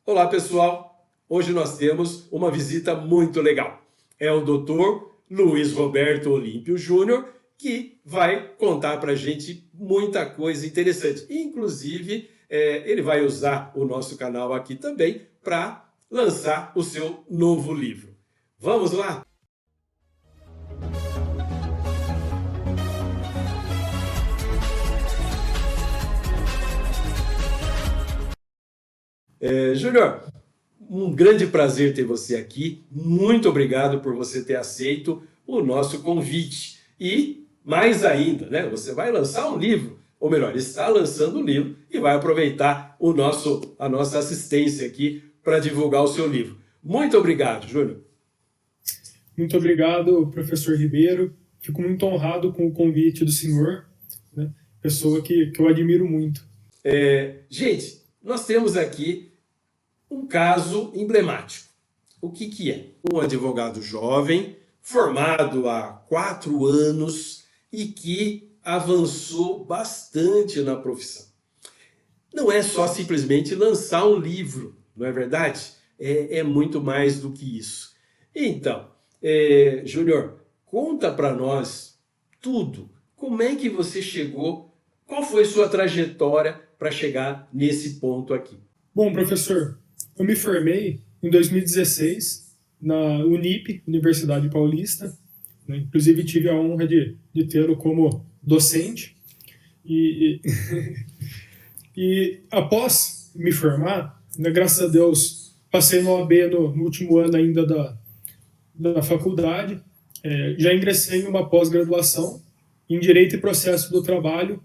Olá, pessoal! Hoje nós temos uma visita muito legal. É o Dr. Luiz Roberto Olímpio Júnior, que vai contar para a gente muita coisa interessante. Inclusive, ele vai usar o nosso canal aqui também para lançar o seu novo livro. Vamos lá? Júnior, um grande prazer ter você aqui. Muito obrigado por você ter aceito o nosso convite. E mais ainda, né? Você vai lançar um livro, ou melhor, está lançando um livro e vai aproveitar a nossa assistência aqui para divulgar o seu livro. Muito obrigado, Júnior. Muito obrigado, professor Ribeiro. Fico muito honrado com o convite do senhor, né? Pessoa que eu admiro muito. Gente, nós temos aqui um caso emblemático. O que é? Um advogado jovem, formado há 4 anos e que avançou bastante na profissão. Não é só simplesmente lançar um livro, não é verdade? É muito mais do que isso. Então, Júnior, conta para nós tudo. Como é que você chegou? Qual foi sua trajetória para chegar nesse ponto aqui? Bom, professor, eu me formei em 2016 na Unip, Universidade Paulista, né? Inclusive tive a honra de tê-lo como docente. E, e após me formar, né, graças a Deus, passei no OAB no último ano ainda da faculdade, já ingressei em uma pós-graduação em Direito e Processo do Trabalho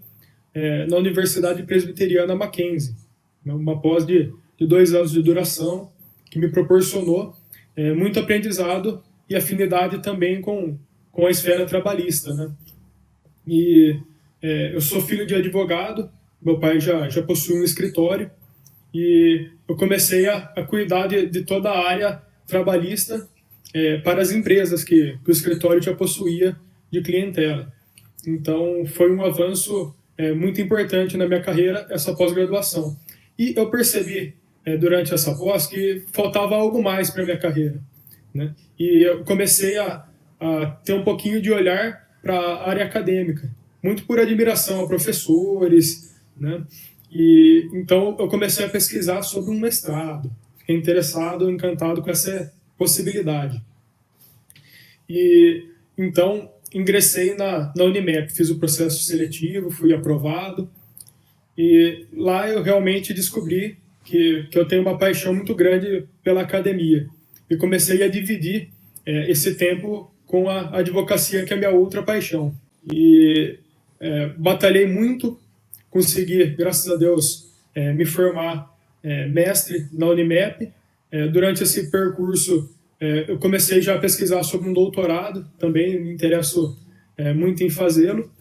na Universidade Presbiteriana Mackenzie, né, uma pós de 2 anos de duração, que me proporcionou muito aprendizado e afinidade também com a esfera trabalhista, né? E eu sou filho de advogado, meu pai já possui um escritório, e eu comecei a cuidar de toda a área trabalhista para as empresas que o escritório já possuía de clientela. Então, foi um avanço muito importante na minha carreira, essa pós-graduação. E eu percebi, durante essa pós, que faltava algo mais para a minha carreira, né? E eu comecei a ter um pouquinho de olhar para a área acadêmica, muito por admiração a professores, né? E então eu comecei a pesquisar sobre um mestrado. Fiquei interessado, encantado com essa possibilidade. E então ingressei na Unimep, fiz o processo seletivo, fui aprovado, e lá eu realmente descobri que eu tenho uma paixão muito grande pela academia. E comecei a dividir esse tempo com a advocacia, que é a minha outra paixão. E batalhei muito, consegui, graças a Deus, me formar mestre na Unimep. Durante esse percurso, eu comecei já a pesquisar sobre um doutorado, também me interesso muito em fazê-lo.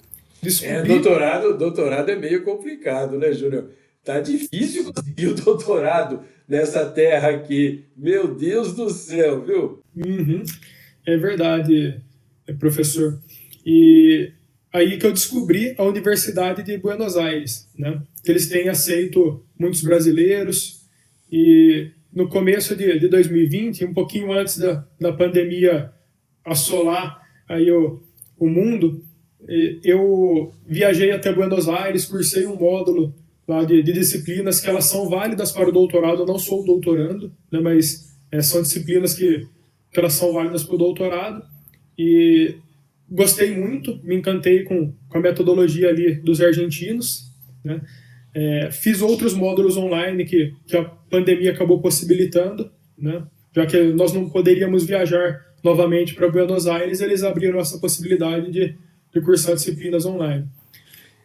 Descobri. Doutorado é meio complicado, né, Júnior? Tá difícil conseguir o doutorado nessa terra aqui. Meu Deus do céu, viu? Uhum, é verdade, professor. E aí que eu descobri a Universidade de Buenos Aires, né? Que eles têm aceito muitos brasileiros, e no começo de 2020, um pouquinho antes da pandemia assolar aí o mundo, eu viajei até Buenos Aires, cursei um módulo lá de disciplinas que elas são válidas para o doutorado. Eu não sou doutorando, né, mas são disciplinas que elas são válidas para o doutorado. E gostei muito, me encantei com a metodologia ali dos argentinos, né? Fiz outros módulos online que a pandemia acabou possibilitando, né? Já que nós não poderíamos viajar novamente para Buenos Aires, eles abriram essa possibilidade de cursar disciplinas online.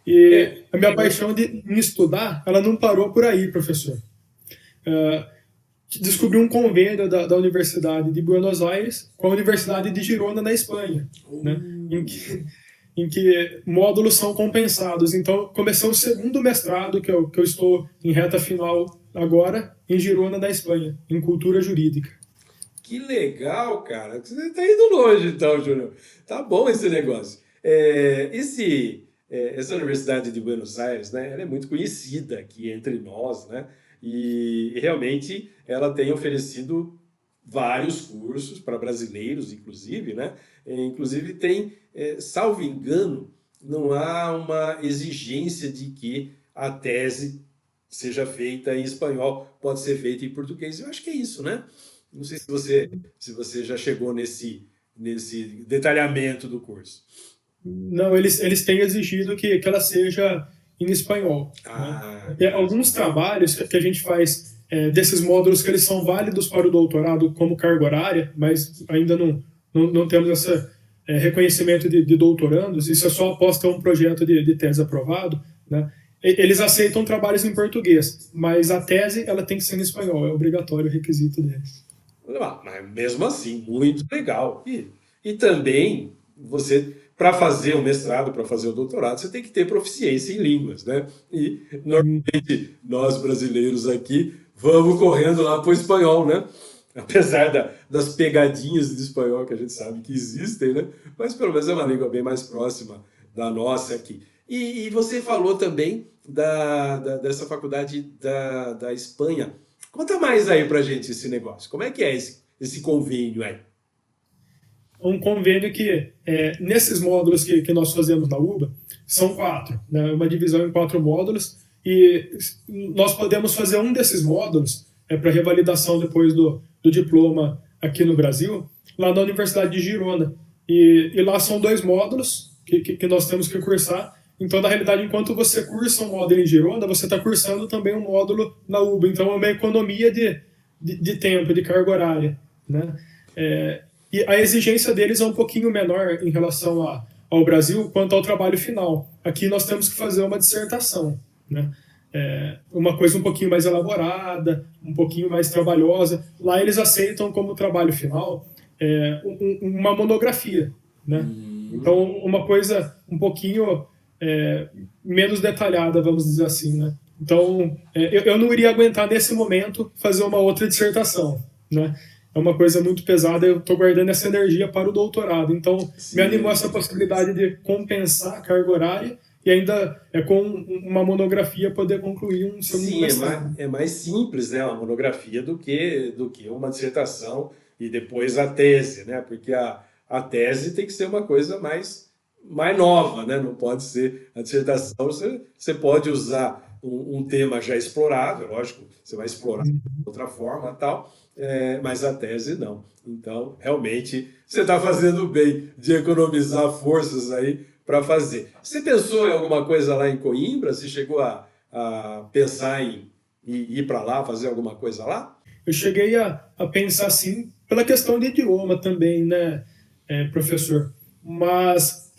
E É, a minha paixão em estudar, ela não parou por aí, professor. Descobri um convênio da Universidade de Buenos Aires com a Universidade de Girona, na Espanha, né? Em que módulos são compensados. Então, comecei o segundo mestrado, que eu estou em reta final agora, em Girona, na Espanha, em cultura jurídica. que legal, cara. Você tá indo longe, então, Júnior. Tá bom esse negócio. Essa Universidade de Buenos Aires, né? Ela é muito conhecida aqui entre nós, né? E realmente ela tem oferecido vários cursos para brasileiros, inclusive, né? Inclusive tem, salvo engano, não há uma exigência de que a tese seja feita em espanhol, pode ser feita em português. Eu acho que é isso, né? Não sei se você já chegou nesse detalhamento do curso. Não, eles têm exigido que ela seja em espanhol, né? Ah, Tem alguns trabalhos que a gente faz desses módulos que eles são válidos para o doutorado como carga horária, mas ainda não temos esse reconhecimento de doutorandos, isso é só após ter um projeto de tese aprovado, né? Eles aceitam trabalhos em português, mas a tese ela tem que ser em espanhol, é obrigatório o requisito deles. mas mesmo assim, muito legal. E também, você, para fazer o mestrado, para fazer o doutorado, você tem que ter proficiência em línguas, né? E normalmente nós brasileiros aqui vamos correndo lá para o espanhol, né? Apesar das pegadinhas de espanhol que a gente sabe que existem, né? Mas pelo menos é uma língua bem mais próxima da nossa aqui. E você falou também dessa faculdade da Espanha. Conta mais aí pra gente esse negócio. Como é que é esse convênio aí? Um convênio que, nesses módulos que nós fazemos na UBA, são 4, né? Uma divisão em 4 módulos, e nós podemos fazer um desses módulos para revalidação depois do diploma aqui no Brasil, lá na Universidade de Girona. E lá são 2 módulos que nós temos que cursar. Então, na realidade, enquanto você cursa um módulo em Girona, você está cursando também um módulo na UBA. Então, é uma economia de tempo, de carga horária, né? E a exigência deles é um pouquinho menor em relação ao Brasil quanto ao trabalho final. Aqui nós temos que fazer uma dissertação, né? Uma coisa um pouquinho mais elaborada, um pouquinho mais trabalhosa. Lá eles aceitam como trabalho final uma monografia, né? Então, uma coisa um pouquinho menos detalhada, vamos dizer assim, né? Então, eu não iria aguentar nesse momento fazer uma outra dissertação, né? É uma coisa muito pesada, eu estou guardando essa energia para o doutorado. Então, me animou Sim, essa possibilidade de compensar a carga horária e ainda com uma monografia poder concluir um segundo sim, mestrado. é mais simples, né, uma monografia do que uma dissertação e depois a tese, né? Porque a tese tem que ser uma coisa mais nova, né? Não pode ser a dissertação. Você pode usar um tema já explorado, lógico, você vai explorar de outra forma e tal, mas a tese não. Então, realmente, você está fazendo bem de economizar forças aí para fazer. Você pensou em alguma coisa lá em Coimbra? Você chegou a pensar em ir para lá, fazer alguma coisa lá? Eu cheguei a pensar assim, pela questão de idioma também, né, professor? Mas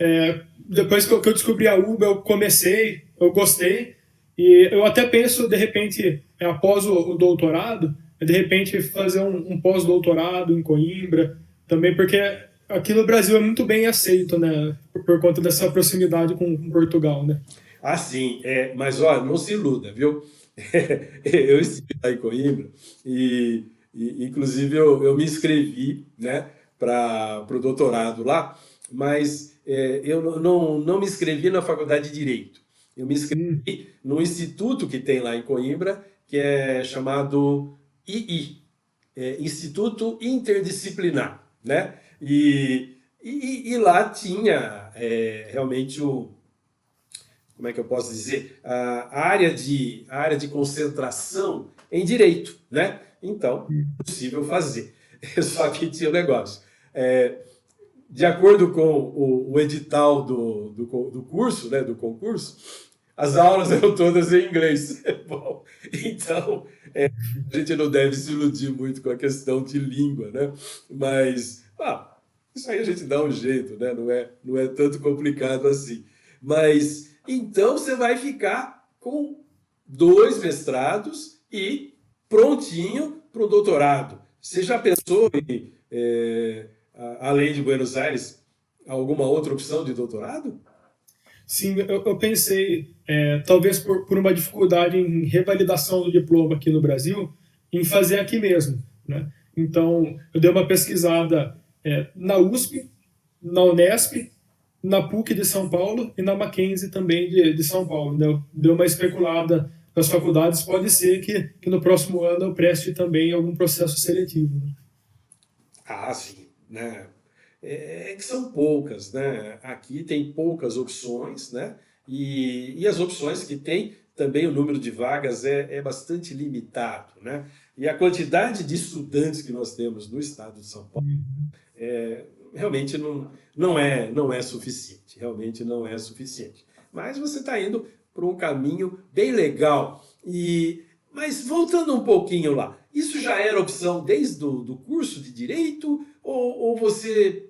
depois que eu descobri a UBA, eu gostei, e eu até penso, de repente, após o doutorado, de repente fazer um pós-doutorado em Coimbra, também, porque aqui no Brasil é muito bem aceito, né, por conta dessa proximidade com Portugal, né? Ah, sim, mas olha, não se iluda, viu? Eu estive lá em Coimbra inclusive, eu me inscrevi, né, para o doutorado lá, mas eu não me inscrevi na faculdade de Direito. Eu me Hum, inscrevi no instituto que tem lá em Coimbra, que é chamado II, Instituto Interdisciplinar, né? E lá tinha realmente como é que eu posso dizer, a área de concentração em direito, né? Então, é possível fazer. Só que tinha um negócio. De acordo com o edital do curso, né, do concurso, as aulas eram todas em inglês. Bom, então, a gente não deve se iludir muito com a questão de língua, né? Mas, isso aí a gente dá um jeito, né? Não é tanto complicado assim. Mas, então você vai ficar com 2 mestrados e prontinho para o doutorado. Você já pensou em, além de Buenos Aires, alguma outra opção de doutorado? sim, eu pensei, talvez por uma dificuldade em revalidação do diploma aqui no Brasil, em fazer aqui mesmo, né? Então, eu dei uma pesquisada na USP, na Unesp, na PUC de São Paulo e na Mackenzie também de São Paulo, né? Eu dei uma especulada das faculdades, pode ser que no próximo ano eu preste também algum processo seletivo, né? Ah, sim, né? É que são poucas, né? Aqui tem poucas opções, né? E as opções que tem, também o número de vagas é bastante limitado, né? E a quantidade de estudantes que nós temos no estado de São Paulo realmente não é suficiente, realmente não é suficiente. Mas você está indo por um caminho bem legal. Mas voltando um pouquinho lá, isso já era opção desde o do curso de Direito ou você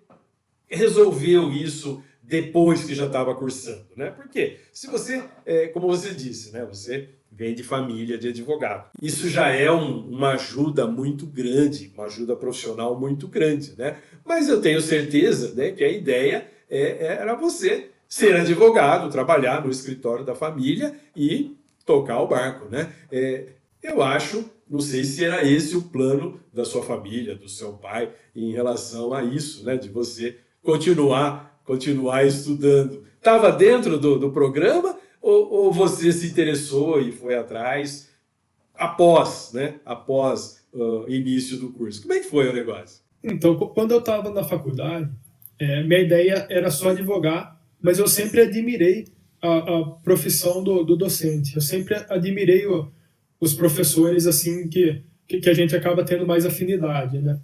resolveu isso depois que já estava cursando, né? Porque se você, como você disse, né? Você vem de família de advogado. Isso já é uma ajuda muito grande, uma ajuda profissional muito grande, né? Mas eu tenho certeza, né, que a ideia era você ser advogado, trabalhar no escritório da família e tocar o barco, né? Eu acho, não sei se era esse o plano da sua família, do seu pai, em relação a isso, né? De você continuar estudando. Estava dentro do programa ou você se interessou e foi atrás após, né? Após o início do curso? Como é que foi o negócio? Então, quando eu estava na faculdade, minha ideia era só advogar, mas eu sempre admirei a profissão do docente. Eu sempre admirei os professores assim que a gente acaba tendo mais afinidade, né?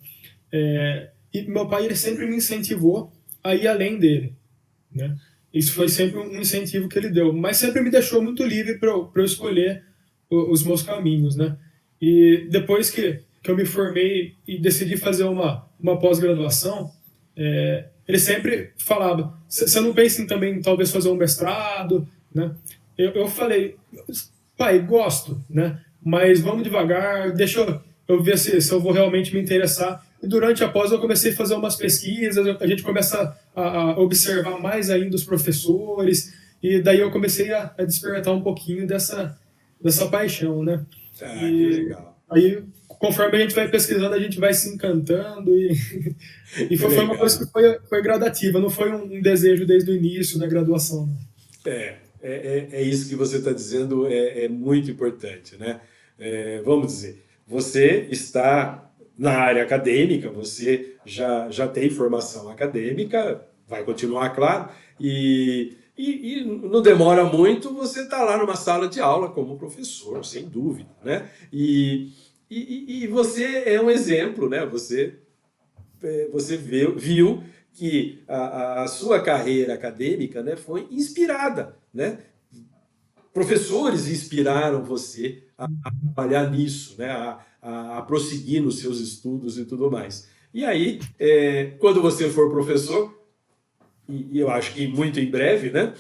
E meu pai ele sempre me incentivou a ir além dele, né? Isso foi sempre um incentivo que ele deu, mas sempre me deixou muito livre para eu escolher os meus caminhos, né? E depois que eu me formei e decidi fazer uma pós-graduação, ele sempre falava, você não pensa em também talvez fazer um mestrado, né? Eu falei, pai, gosto, né? Mas vamos devagar, deixa eu ver se eu vou realmente me interessar. E durante a pós eu comecei a fazer umas pesquisas, a gente começa a observar mais ainda os professores, e daí eu comecei a despertar um pouquinho dessa paixão, né? Ah, que E legal. aí, conforme a gente vai pesquisando, a gente vai se encantando, e Que foi uma coisa legal. que foi gradativa, não foi um desejo desde o início da graduação, né? É isso que você está dizendo, é muito importante, né? Vamos dizer, você está na área acadêmica, você já tem formação acadêmica, vai continuar, claro, e não demora muito, você está lá numa sala de aula como professor, sem dúvida, né? E você é um exemplo, né? Você viu que a sua carreira acadêmica, né, foi inspirada, né? Professores inspiraram você a trabalhar nisso, né? A prosseguir nos seus estudos e tudo mais. E aí, quando você for professor, e eu acho que muito em breve, né?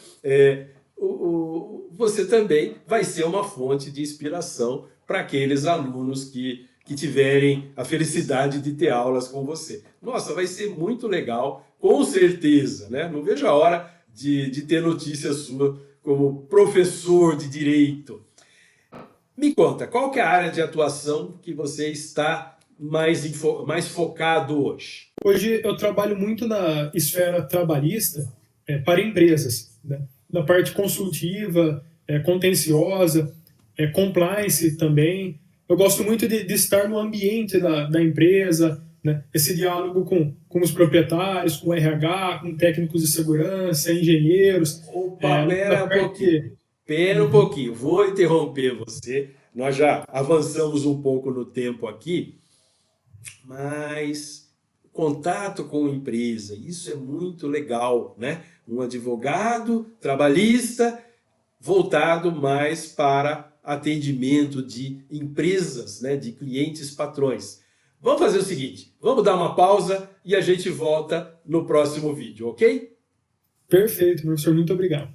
Você também vai ser uma fonte de inspiração para aqueles alunos que tiverem a felicidade de ter aulas com você. Nossa, vai ser muito legal, com certeza, né? Não vejo a hora de ter notícia sua como professor de direito. Me conta, qual que é a área de atuação que você está mais focado hoje? Hoje eu trabalho muito na esfera trabalhista para empresas, né? Na parte consultiva, contenciosa, compliance também. Eu gosto muito de estar no ambiente da empresa, né? Esse diálogo com os proprietários, com o RH, com técnicos de segurança, engenheiros. Opa, Na pera um pouquinho. parte. Pera um Uhum. pouquinho. Vou interromper você. Nós já avançamos um pouco no tempo aqui, mas contato com empresa, isso é muito legal, né? Um advogado trabalhista voltado mais para atendimento de empresas, né? De clientes patrões. Vamos fazer o seguinte, vamos dar uma pausa e a gente volta no próximo vídeo, ok? Perfeito, professor. Muito obrigado.